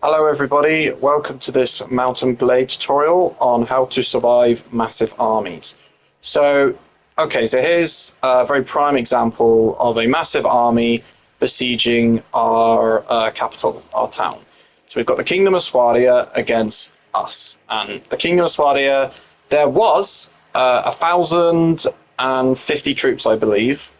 Hello everybody, welcome to this Mountain Blade tutorial on how to survive massive armies. So here's a very prime example of a massive army besieging our capital, our town. So we've got the Kingdom of Swadia against us, and the Kingdom of Swadia, there was 1,050 troops, I believe,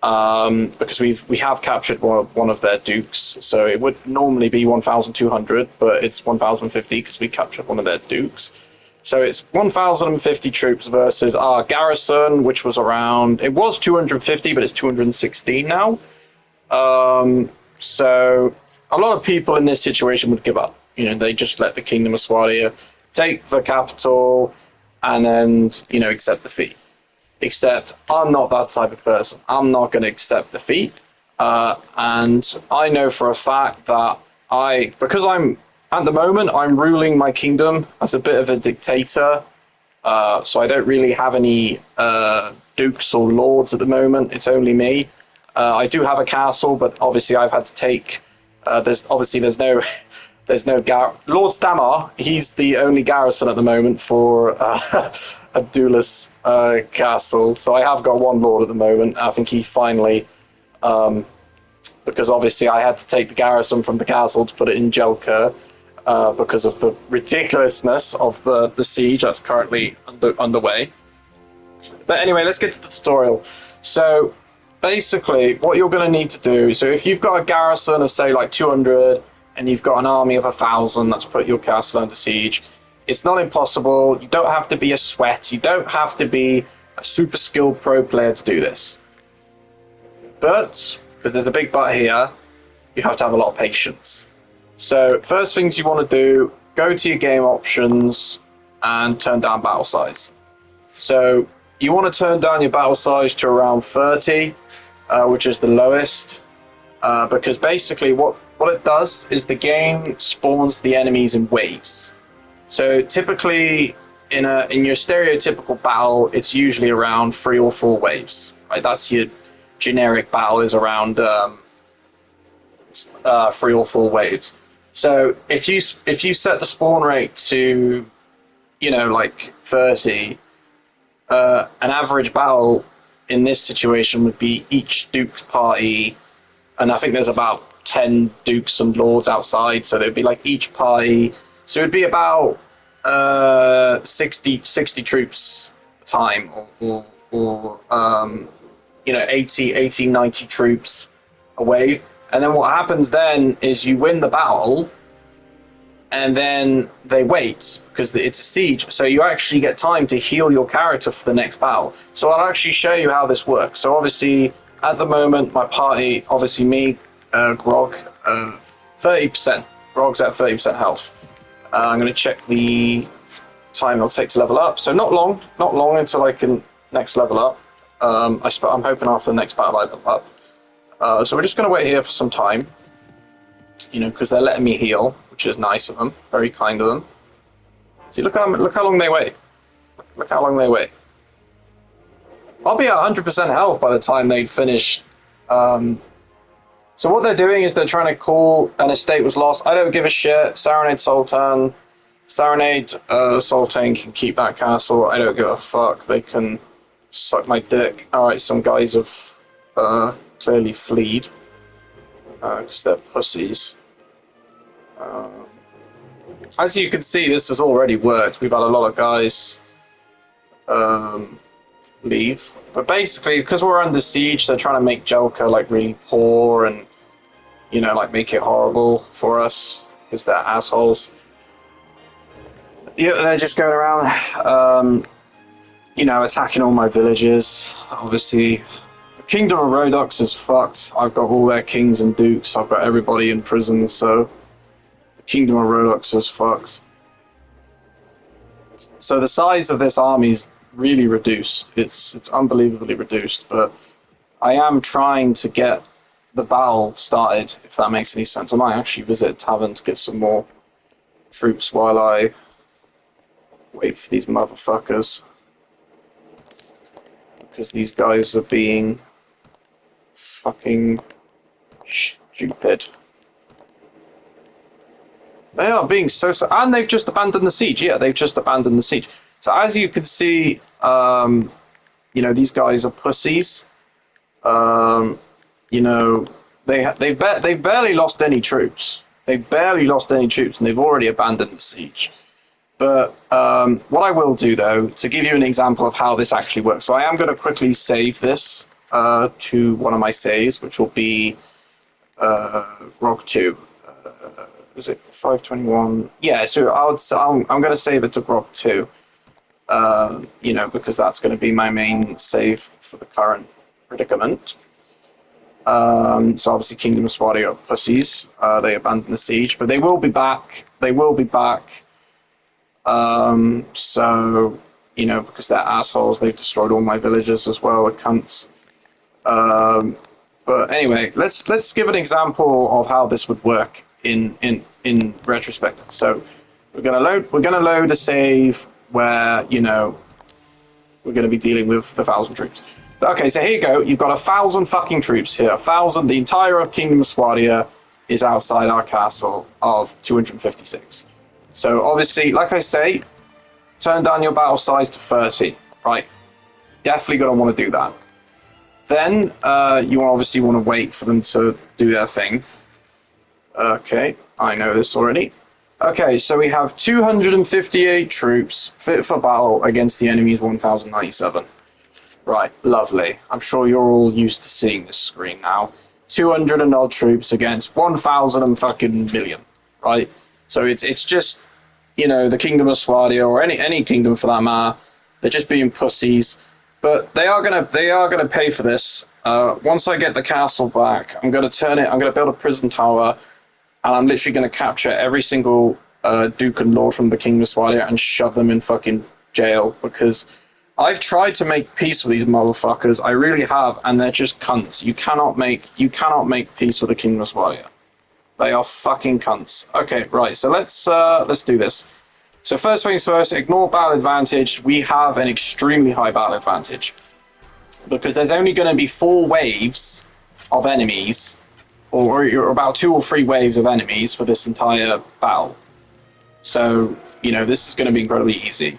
because we have captured one of their dukes. So it would normally be 1,200, but it's 1,050 because we captured one of their dukes. So it's 1,050 troops versus our garrison, which was it was 250, but it's 216 now. So a lot of people in this situation would give up. They just let the Kingdom of Swadia take the capital and then, accept defeat. Except I'm not that type of person. I'm not going to accept defeat. And I know for a fact that because at the moment, I'm ruling my kingdom as a bit of a dictator. So I don't really have any dukes or lords at the moment. It's only me. I do have a castle, but obviously I've had to take. There's no Lord Stamar. He's the only garrison at the moment for Abdullah's castle. So I have got one lord at the moment. I think he finally, because obviously I had to take the garrison from the castle to put it in Jelka. Because of the ridiculousness of the siege that's currently underway. But anyway, let's get to the tutorial. So basically, what you're going to need to do, so if you've got a garrison of say like 200 and you've got an army of 1,000 that's put your castle under siege, it's not impossible. You don't have to be a sweat. You don't have to be a super skilled pro player to do this. But, because there's a big but here, you have to have a lot of patience. So first things you want to do, go to your game options and turn down battle size. So you want to turn down your battle size to around 30, which is the lowest, because basically what it does is the game spawns the enemies in waves. So typically in your stereotypical battle, it's usually around 3 or 4 waves. Right? That's your generic battle, is around 3 or 4 waves. So if you set the spawn rate to, like 30, an average battle in this situation would be each Duke's party, and I think there's about 10 Dukes and Lords outside, so there'd be like each party. So it'd be about 60 troops a time, or 80, 90 troops a wave. And then what happens then is you win the battle, and then they wait because it's a siege. So you actually get time to heal your character for the next battle. So I'll actually show you how this works. So obviously, at the moment, my party, obviously me, Grog, 30%. Grog's at 30% health. I'm going to check the time it'll take to level up. So not long until I can next level up. I'm hoping after the next battle I level up. So we're just going to wait here for some time, because they're letting me heal, which is nice of them, very kind of them. See, look how long they wait. Look how long they wait. I'll be at 100% health by the time they finish. So what they're doing is they're trying to call an estate was lost. I don't give a shit. Sultan can keep that castle. I don't give a fuck. They can suck my dick. Alright, some guys have clearly fleed because they're pussies. As you can see, this has already worked. We've had a lot of guys leave, but basically because we're under siege, they're trying to make Jelka like really poor and like make it horrible for us because they're assholes. Yeah, they're just going around attacking all my villages. Obviously the Kingdom of Rodux is fucked. I've got all their kings and dukes. I've got everybody in prison, so the Kingdom of Rodux is fucked. So the size of this army is really reduced. It's unbelievably reduced, but I am trying to get the battle started, if that makes any sense. I might actually visit a tavern to get some more troops while I wait for these motherfuckers. Because these guys are being fucking stupid. They are being so, and they've just abandoned the siege. Yeah, they've just abandoned the siege. So as you can see, these guys are pussies. Um, you know, they've barely lost any troops. They've barely lost any troops, and they've already abandoned the siege. But what I will do, though, to give you an example of how this actually works, so I am going to quickly save this to one of my saves, which will be Grog 2. Is it 521? Yeah, so I'm going to save it to Grog 2, because that's going to be my main save for the current predicament. So obviously Kingdom of Sparta are pussies. They abandoned the siege, but they will be back. They will be back. Because they're assholes, they've destroyed all my villages as well, the cunts. But anyway, let's give an example of how this would work in retrospect. So we're gonna load a save where we're gonna be dealing with the 1,000 troops. Okay, so here you go. You've got 1,000 fucking troops here. 1,000. The entire Kingdom of Swadia is outside our castle of 256. So obviously, like I say, turn down your battle size to 30. Right? Definitely gonna want to do that. Then you obviously want to wait for them to do their thing. Okay, I know this already. Okay, so we have 258 troops fit for battle against the enemy's 1,097. Right, lovely. I'm sure you're all used to seeing this screen now. 200 and odd troops against 1,000 and fucking million, right? So it's just, the Kingdom of Swadia, or any kingdom for that matter, they're just being pussies. But they are gonna pay for this. Once I get the castle back, I'm gonna build a prison tower, and I'm literally gonna capture every single Duke and Lord from the Kingdom of Swadia and shove them in fucking jail, because I've tried to make peace with these motherfuckers. I really have, and they're just cunts. You cannot make peace with the Kingdom of Swadia. They are fucking cunts. Okay, right. So let's do this. So first things first, ignore battle advantage. We have an extremely high battle advantage because there's only going to be 4 waves of enemies, or about 2 or 3 waves of enemies for this entire battle. So this is going to be incredibly easy.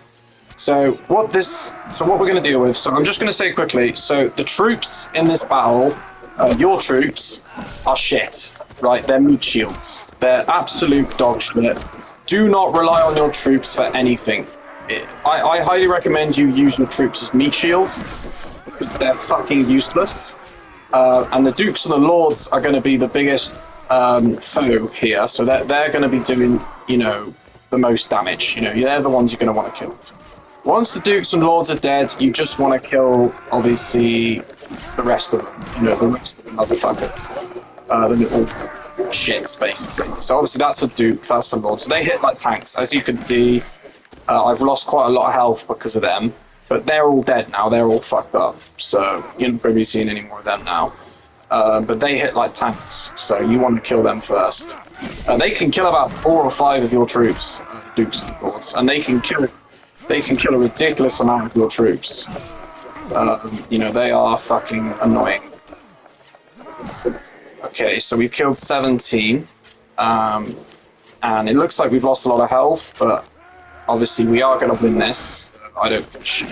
So what we're going to deal with, so I'm just going to say quickly, so the troops in this battle, your troops, are shit, right? They're meat shields. They're absolute dog shit. Do not rely on your troops for anything. I highly recommend you use your troops as meat shields, because they're fucking useless. And the Dukes and the Lords are going to be the biggest foe here, so they're going to be doing, the most damage. They're the ones you're going to want to kill. Once the Dukes and Lords are dead, you just want to kill, obviously, the rest of them. The rest of the motherfuckers. The little shits, basically. So obviously that's a Duke, that's a Lord. So they hit like tanks. As you can see, I've lost quite a lot of health because of them. But they're all dead now. They're all fucked up. So you're not going to be seeing any more of them now. But they hit like tanks. So you want to kill them first. They can kill about 4 or 5 of your troops, Dukes and Lords. And they can kill a ridiculous amount of your troops. They are fucking annoying. Okay, so we've killed 17. And it looks like we've lost a lot of health, but obviously we are going to win this. I don't give a shit.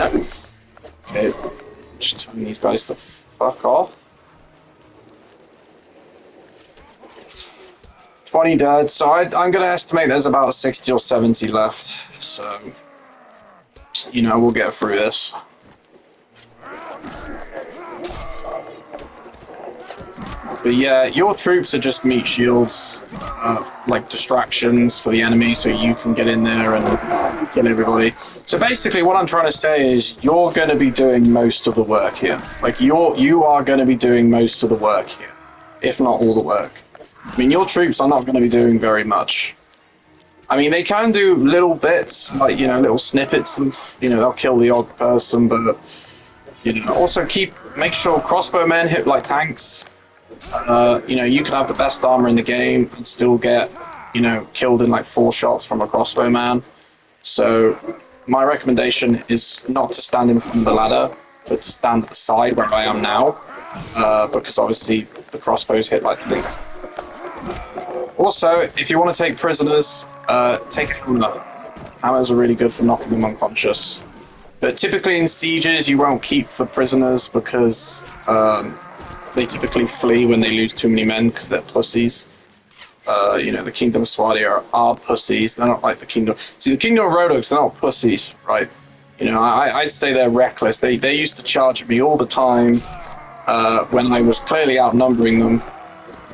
Okay, just telling these guys to fuck off. 20 dead, so I'm going to estimate there's about 60 or 70 left. So, we'll get through this. But yeah, your troops are just meat shields, like distractions for the enemy, so you can get in there and kill everybody. So basically what I'm trying to say is you're going to be doing most of the work here. Like, you are going to be doing most of the work here, if not all the work. I mean, your troops are not going to be doing very much. I mean, they can do little bits, like, little snippets of, they'll kill the odd person, but, also make sure crossbowmen hit like tanks. You can have the best armor in the game and still get, killed in like 4 shots from a crossbowman. So my recommendation is not to stand in front of the ladder, but to stand at the side where I am now, because obviously the crossbows hit like things. Also, if you want to take prisoners, take a hammer. Hammers are really good for knocking them unconscious. But typically in sieges, you won't keep the prisoners because they typically flee when they lose too many men because they're pussies. You know, the Kingdom of Swadia are pussies. They're not like the Kingdom. See, the Kingdom of Rhodoks, they're not pussies, right? You know, I'd say they're reckless. They used to charge at me all the time when I was clearly outnumbering them.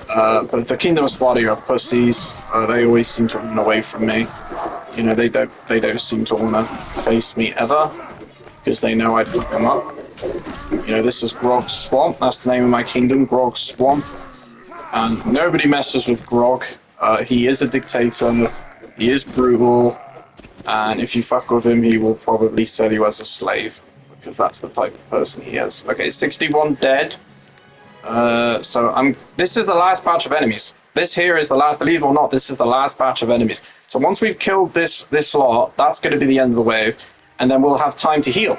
But the Kingdom of Swadia are pussies. They always seem to run away from me. You know, they don't seem to want to face me ever because they know I'd fuck them up. You know, this is Grog's Swamp. That's the name of my kingdom, Grog's Swamp. And nobody messes with Grog. He is a dictator. He is brutal. And if you fuck with him, he will probably sell you as a slave because that's the type of person he is. Okay, 61 dead. So this is the last batch of enemies. This here is the last, believe it or not, this is the last batch of enemies. So once we've killed this lot, that's going to be the end of the wave, and then we'll have time to heal.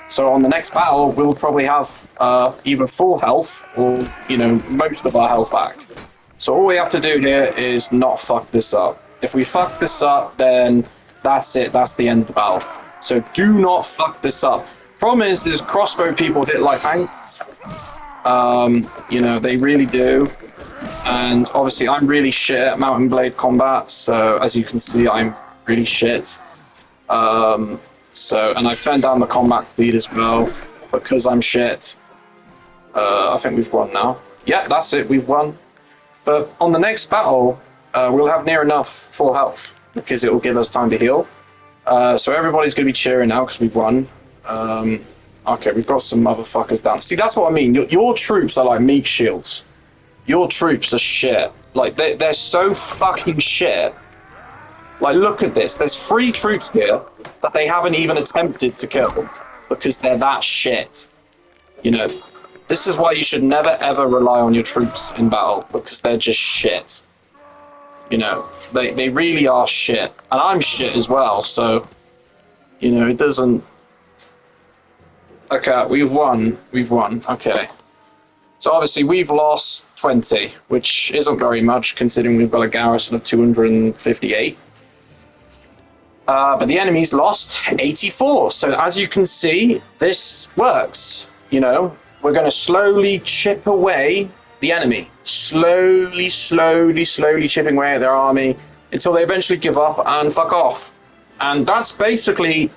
So on the next battle, we'll probably have either full health or, you know, most of our health back. So all we have to do here is not fuck this up. If we fuck this up, then that's it. That's the end of the battle. So do not fuck this up. Problem is crossbow people hit like tanks. You know, they really do. And obviously I'm really shit at Mountain Blade combat, so as you can see, I'm really shit. And I've turned down the combat speed as well, because I'm shit. I think we've won now. Yeah, that's it, we've won. But on the next battle, we'll have near enough full health, because it will give us time to heal. So everybody's going to be cheering now, because we've won. Okay, we've got some motherfuckers down. See, that's what I mean. Your troops are like meat shields. Your troops are shit. Like, they're so fucking shit. Like, look at this. There's 3 troops here that they haven't even attempted to kill because they're that shit. You know, this is why you should never, ever rely on your troops in battle because they're just shit. You know, they really are shit. And I'm shit as well, so, you know, it doesn't... Okay, we've won. We've won. Okay. So obviously we've lost 20, which isn't very much considering we've got a garrison of 258. But the enemy's lost 84. So as you can see, this works. You know, we're going to slowly chip away the enemy. Slowly chipping away at their army until they eventually give up and fuck off. And that's basically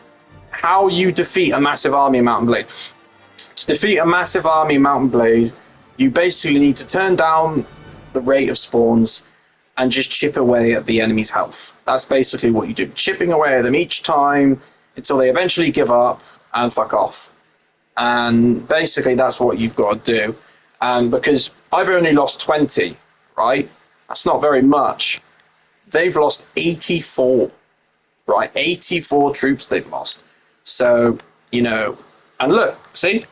how you defeat a massive army in Mountain Blade. To defeat a massive army in Mountain Blade, you basically need to turn down the rate of spawns and just chip away at the enemy's health. That's basically what you do. Chipping away at them each time until they eventually give up and fuck off. And basically that's what you've got to do. And because I've only lost 20, right? That's not very much. They've lost 84, right? 84 troops they've lost. So, you know, and look, see?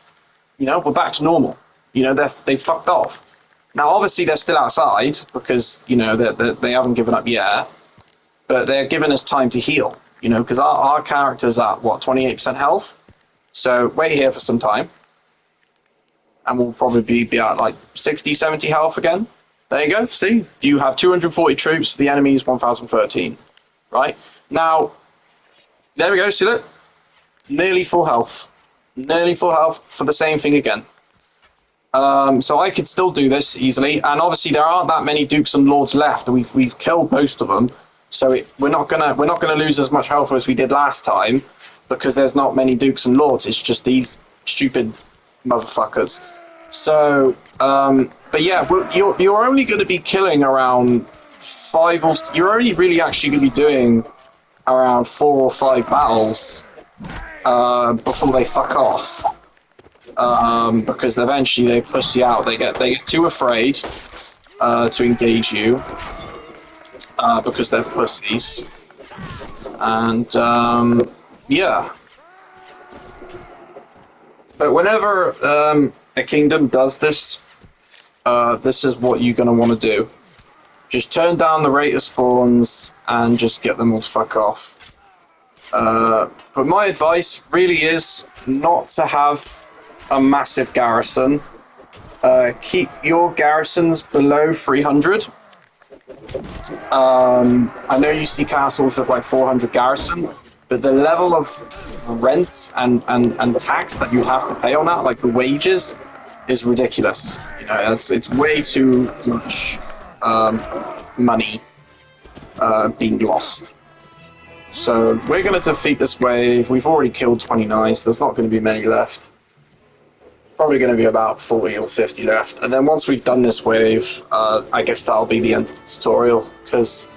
You know, we're back to normal. You know, they fucked off. Now, obviously, they're still outside because, you know, they haven't given up yet. But they're giving us time to heal, you know, because our character's at, what, 28% health? So wait here for some time. And we'll probably be at, like, 60, 70 health again. There you go. See? You have 240 troops. The enemy's 1,013. Right? Now, there we go. See that? Nearly full health. Nearly full health for the same thing again. So I could still do this easily, and obviously there aren't that many dukes and lords left. We've killed most of them, so we're not gonna lose as much health as we did last time because there's not many dukes and lords. It's just these stupid motherfuckers. So, but yeah, well, you're only going to be killing around 5 or you're only really actually going to be doing around 4 or 5 battles before they fuck off. Because eventually they push you out. They get too afraid to engage you because they're pussies. And yeah. But whenever a kingdom does this, this is what you're going to want to do. Just turn down the rate of spawns and just get them all to fuck off. But my advice really is not to have a massive garrison. Keep your garrisons below 300 I know you see castles with like 400 garrison, but the level of rent and tax that you have to pay on that, like the wages, is ridiculous. You know, it's way too much um, money being lost. So we're going to defeat this wave. We've already killed 29, so there's not going to be many left. Probably going to be about 40 or 50 left. And then once we've done this wave, I guess that'll be the end of the tutorial. Because,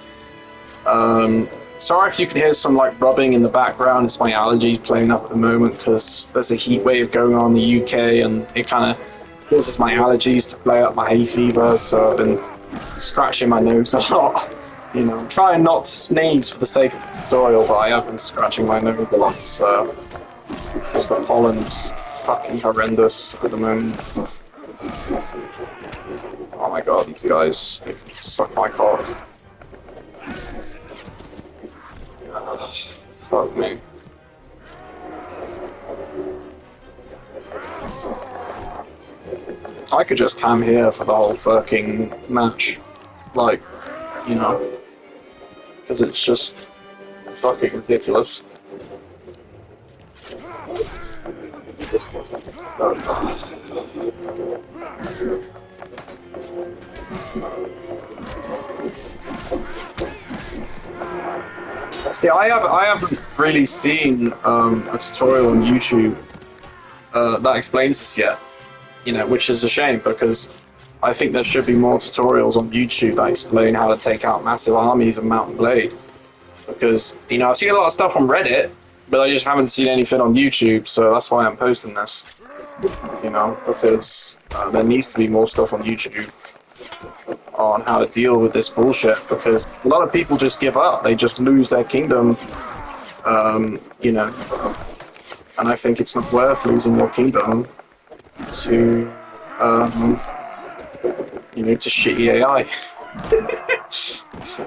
sorry if you can hear some like rubbing in the background. It's my allergies playing up at the moment because there's a heat wave going on in the UK, and it kind of causes my allergies to play up my hay fever. So I've been scratching my nose a lot. You know, I'm trying not to sneeze for the sake of the tutorial, but I have been scratching my nose a lot. So because the pollen's fucking horrendous at the moment. Oh my god, these guys, they can suck my cock. Fuck me. I could just camp here for the whole fucking match. Like, you know, because it's just fucking ridiculous. See, I haven't really seen a tutorial on YouTube that explains this yet. You know, which is a shame because I think there should be more tutorials on YouTube that explain how to take out massive armies of Mount and Blade. Because, you know, I've seen a lot of stuff on Reddit, but I just haven't seen anything on YouTube, so that's why I'm posting this. You know, because there needs to be more stuff on YouTube on how to deal with this bullshit, because a lot of people just give up. They just lose their kingdom, you know, and I think it's not worth losing your kingdom to, you know, to shitty AI.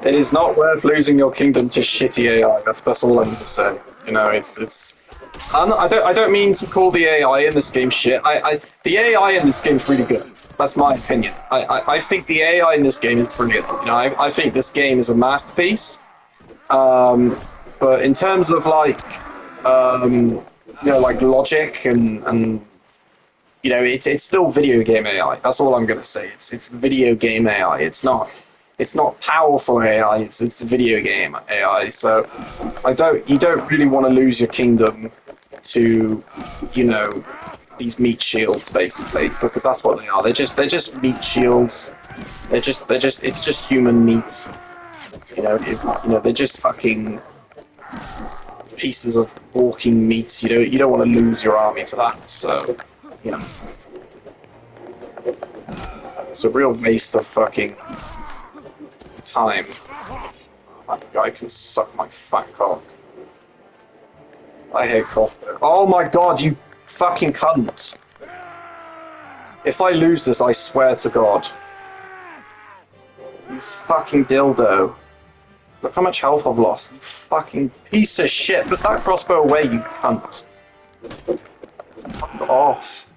It is not worth losing your kingdom to shitty AI. That's all I'm gonna say. You know, I don't mean to call the AI in this game shit. The AI in this game is really good. That's my opinion. I think the AI in this game is brilliant. You know, I think this game is a masterpiece. But in terms of like, you know, like logic and you know, it's still video game AI. That's all I'm gonna say. It's video game AI. It's not powerful AI. It's video game AI. So you don't really want to lose your kingdom to, you know, these meat shields basically, because that's what they are. They're just meat shields. It's just human meat. You know, they're just fucking pieces of walking meat. You don't want to lose your army to that. So, you know, it's a real waste of fucking time. That guy can suck my fat cock. I hate crossbow. Oh my god, you fucking cunt. If I lose this, I swear to God. You fucking dildo. Look how much health I've lost. You fucking piece of shit. Put that crossbow away, you cunt. Fuck off.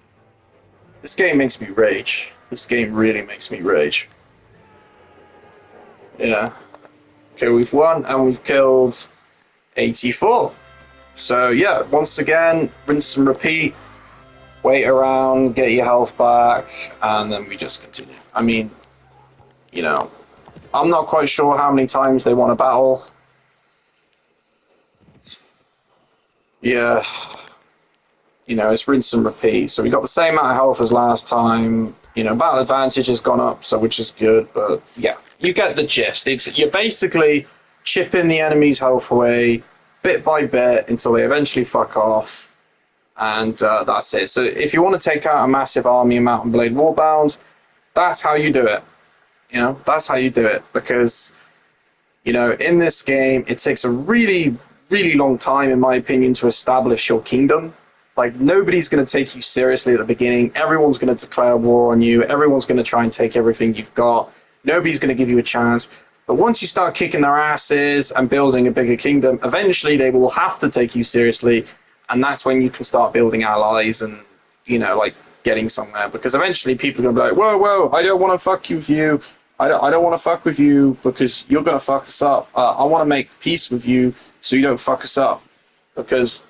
This game makes me rage. This game really makes me rage. Yeah. Okay, we've won and we've killed 84. So yeah, once again, rinse and repeat. Wait around, get your health back, and then we just continue. I mean, you know, I'm not quite sure how many times they want to battle. Yeah. You know, it's rinse and repeat. So we got the same amount of health as last time. You know, battle advantage has gone up, so which is good. But yeah, you get the gist. You're basically chipping the enemy's health away bit by bit until they eventually fuck off, and that's it. So if you want to take out a massive army of Mount and Blade Warbound, that's how you do it. You know, that's how you do it, because, you know, in this game, it takes a really, really long time, in my opinion, to establish your kingdom. Like, nobody's going to take you seriously at the beginning. Everyone's going to declare war on you. Everyone's going to try and take everything you've got. Nobody's going to give you a chance. But once you start kicking their asses and building a bigger kingdom, eventually they will have to take you seriously. And that's when you can start building allies and, you know, like, getting somewhere. Because eventually people are going to be like, whoa, I don't want to fuck you with you. I don't want to fuck with you because you're going to fuck us up. I want to make peace with you so you don't fuck us up. Because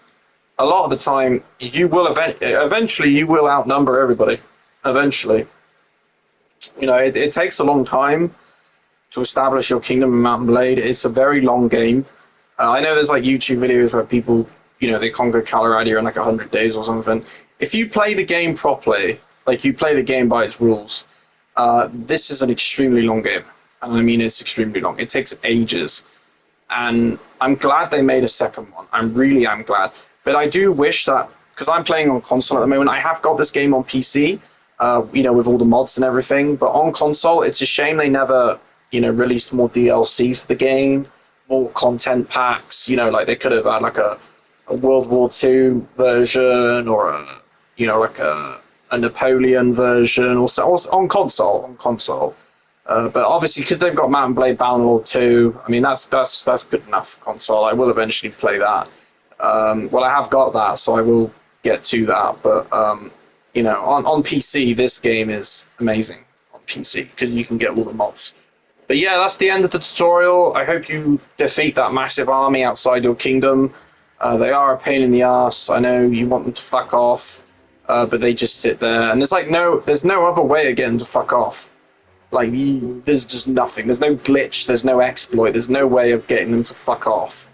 a lot of the time, you will eventually you will outnumber everybody. Eventually, you know, it takes a long time to establish your kingdom in Mountain Blade. It's a very long game. I know there's like YouTube videos where people, you know, they conquer Caloradia in like 100 days or something. If you play the game properly, like you play the game by its rules, this is an extremely long game. And I mean, it's extremely long. It takes ages. And I'm glad they made a second one. I really am glad. But I do wish that, because I'm playing on console at the moment, I have got this game on PC, you know, with all the mods and everything. But on console, it's a shame they never, you know, released more DLC for the game, more content packs. You know, like they could have had like a World War II version or a, you know, like a Napoleon version or so, or on console. But obviously, because they've got Mountain Blade Bannerlord 2, I mean that's good enough for console. I will eventually play that. Well, I have got that, so I will get to that. But you know, on PC, this game is amazing on PC because you can get all the mods. But yeah, that's the end of the tutorial. I hope you defeat that massive army outside your kingdom. They are a pain in the ass. I know you want them to fuck off, but they just sit there, and there's no other way of getting them to fuck off. Like, there's just nothing. There's no glitch. There's no exploit. There's no way of getting them to fuck off.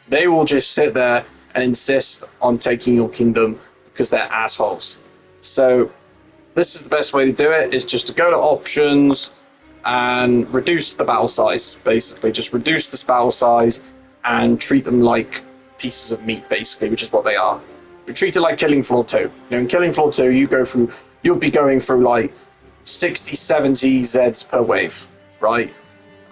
They will just sit there and insist on taking your kingdom because they're assholes. So this is the best way to do it, is just to go to options and reduce the battle size, basically. Just reduce this battle size and treat them like pieces of meat, basically, which is what they are. You treat it like Killing Floor 2. You know, in Killing Floor 2, you'll be going through like 60, 70 Zeds per wave, right?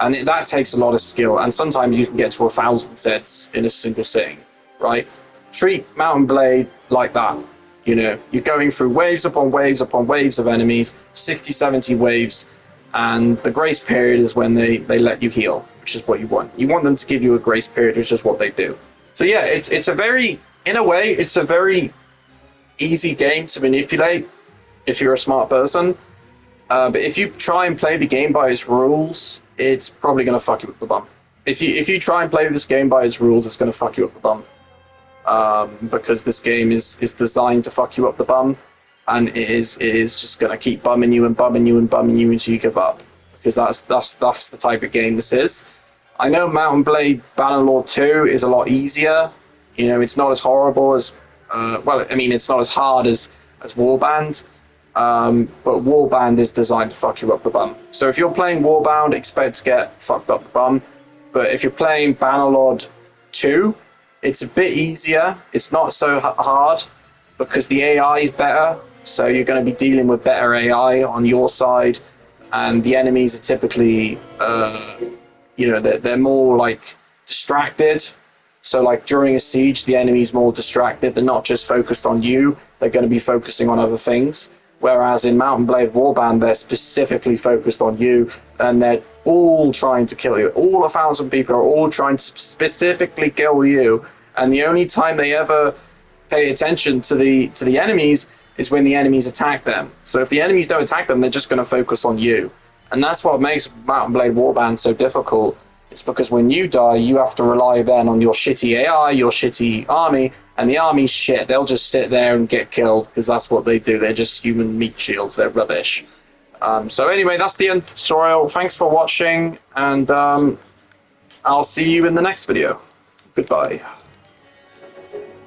And that takes a lot of skill, and sometimes you can get to 1,000 Zeds in a single sitting, right? Treat Mountain Blade like that. You know, you're going through waves upon waves upon waves of enemies, 60, 70 waves, and the grace period is when they let you heal, which is what you want. You want them to give you a grace period, which is what they do. So yeah, it's a very, in a way, it's a very easy game to manipulate if you're a smart person. But if you try and play the game by its rules, it's probably going to fuck you up the bum. If you try and play this game by its rules, it's going to fuck you up the bum. Because this game is designed to fuck you up the bum, and it is just going to keep bumming you and bumming you and bumming you until you give up. Because that's the type of game this is. I know Mountain Blade Bannerlord 2 is a lot easier. You know, it's not as horrible as, well, I mean, it's not as hard as Warband. But Warband is designed to fuck you up the bum. So if you're playing Warband, expect to get fucked up the bum. But if you're playing Bannerlord 2, it's a bit easier. It's not so hard because the AI is better. So you're going to be dealing with better AI on your side, and the enemies are typically, you know, they're more like distracted. So like during a siege, the enemy's more distracted. They're not just focused on you. They're going to be focusing on other things. Whereas in Mountain Blade Warband, they're specifically focused on you, and they're all trying to kill you. All 1,000 people are all trying to specifically kill you, and the only time they ever pay attention to the enemies is when the enemies attack them. So if the enemies don't attack them, they're just going to focus on you. And that's what makes Mountain Blade Warband so difficult. It's because when you die, you have to rely then on your shitty AI, your shitty army, and the army's shit. They'll just sit there and get killed because that's what they do. They're just human meat shields. They're rubbish. So anyway, that's the end of the tutorial. Thanks for watching, and I'll see you in the next video. Goodbye.